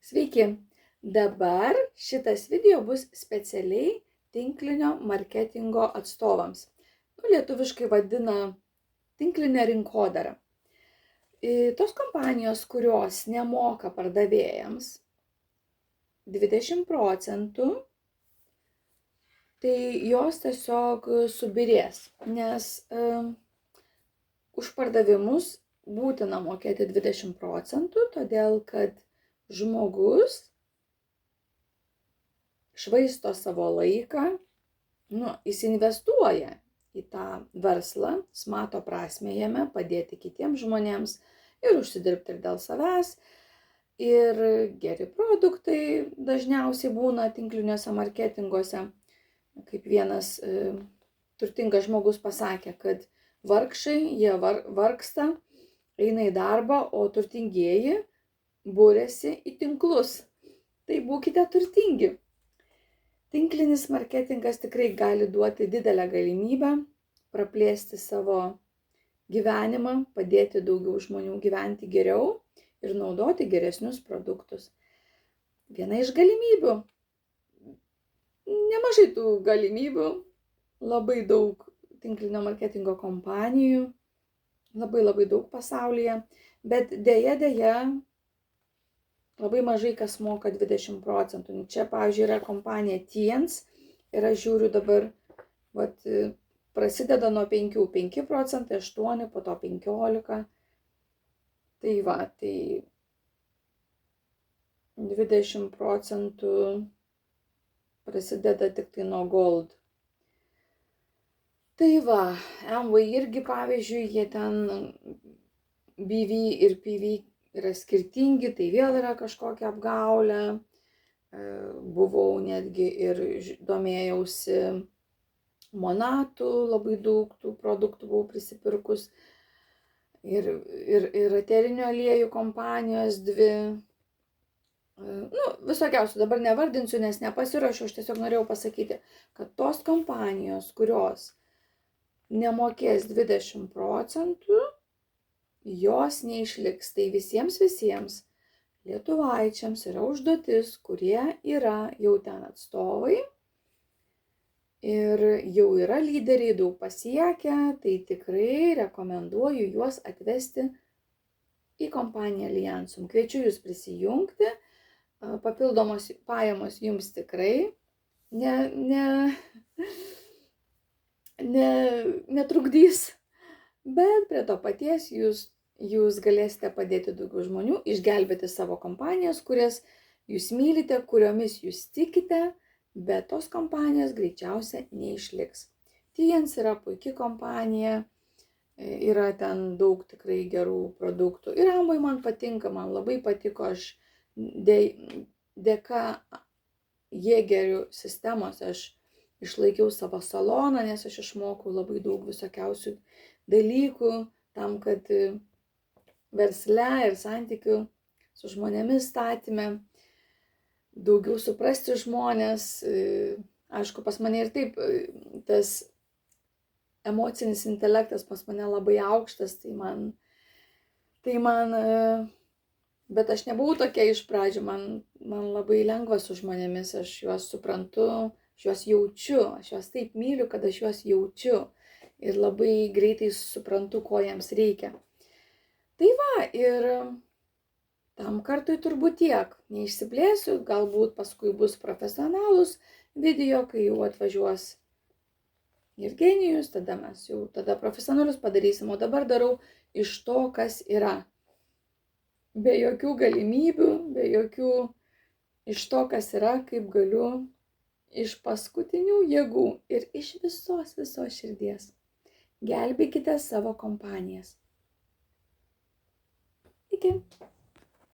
Sveiki! Dabar šitas video bus specialiai tinklinio marketingo atstovams. Lietuviškai vadina tinklinę rinkodarą. Tos kompanijos, kurios nemoka pardavėjams 20%, tai jos tiesiog subirės, nes už pardavimus būtina mokėti 20%, todėl kad žmogus švaisto savo laiką, jis investuoja į tą verslą, jis mato prasmę jame, padėti kitiems žmonėms ir užsidirbti ir dėl savęs. Ir geri produktai dažniausiai būna tinkliniuose marketinguose. Kaip vienas turtingas žmogus pasakė, kad vargšai, jie vargsta, eina į darbą, o turtingieji būrėsi į tinklus. Tai būkite turtingi. Tinklinis marketingas tikrai gali duoti didelę galimybę praplėsti savo gyvenimą, padėti daugiau žmonių gyventi geriau ir naudoti geresnius produktus. Viena iš galimybių. Nemažai tų galimybių, labai daug tinklinio marketingo kompanijų, labai daug pasaulyje, bet deja, labai mažai kas moka 20%. Čia, pavyzdžiui, yra kompanija Tiens ir aš žiūriu dabar, prasideda nuo 5%, 8%, po to 15%. Tai 20% prasideda tik tai nuo Gold. MV irgi, pavyzdžiui, jie ten BV ir PV yra skirtingi, tai vėl yra kažkokia apgaulė. Buvau netgi ir domėjausi Monatų, labai daug tų produktų buvau prisipirkus. Ir eterinių aliejų kompanijos dvi. Visokiausių dabar nevardinsiu, nes nepasiruošiu, aš tiesiog norėjau pasakyti, kad tos kompanijos, kurios nemokės 20%, jos neišliks. Tai visiems lietuvaičiams yra užduotis, kurie yra jau ten atstovai ir jau yra lyderiai, daug pasiekę, tai tikrai rekomenduoju juos atvesti į kompaniją Alliansum. Kviečiu jūs prisijungti, papildomos pajamos jums tikrai netrukdys, bet prie to paties jūs galėsite padėti daugiau žmonių, išgelbėti savo kompanijas, kurias jūs mylite, kuriomis jūs tikite, bet tos kompanijos greičiausiai neišliks. Tiens yra puikia kompanija, yra ten daug tikrai gerų produktų. Ir Amway man patinka, man labai patiko, aš dėka Jėgerių sistemos aš išlaikiau savo saloną, nes aš išmokau labai daug visokiausių dalykų tam, kad versle ir santykių su žmonėmis statyme daugiau suprasti žmonės. Aišku, pas mane ir taip tas emocinis intelektas pas mane labai aukštas, bet aš nebuvau tokia iš pradžių, man labai lengva su žmonėmis, aš juos suprantu, aš juos jaučiu, aš juos taip myliu, kad aš juos jaučiu ir labai greitai suprantu, ko jiems reikia. Ir tam kartui turbūt tiek. Neišsiplėsiu, galbūt paskui bus profesionalus video, kai jau atvažiuos Jevgenijus, tada profesionalius padarysim, o dabar darau iš to, kas yra. Be jokių galimybių, be jokių iš to, kas yra, kaip galiu, iš paskutinių jėgų ir iš visos širdies. Gelbėkite savo kompanijas. Iki.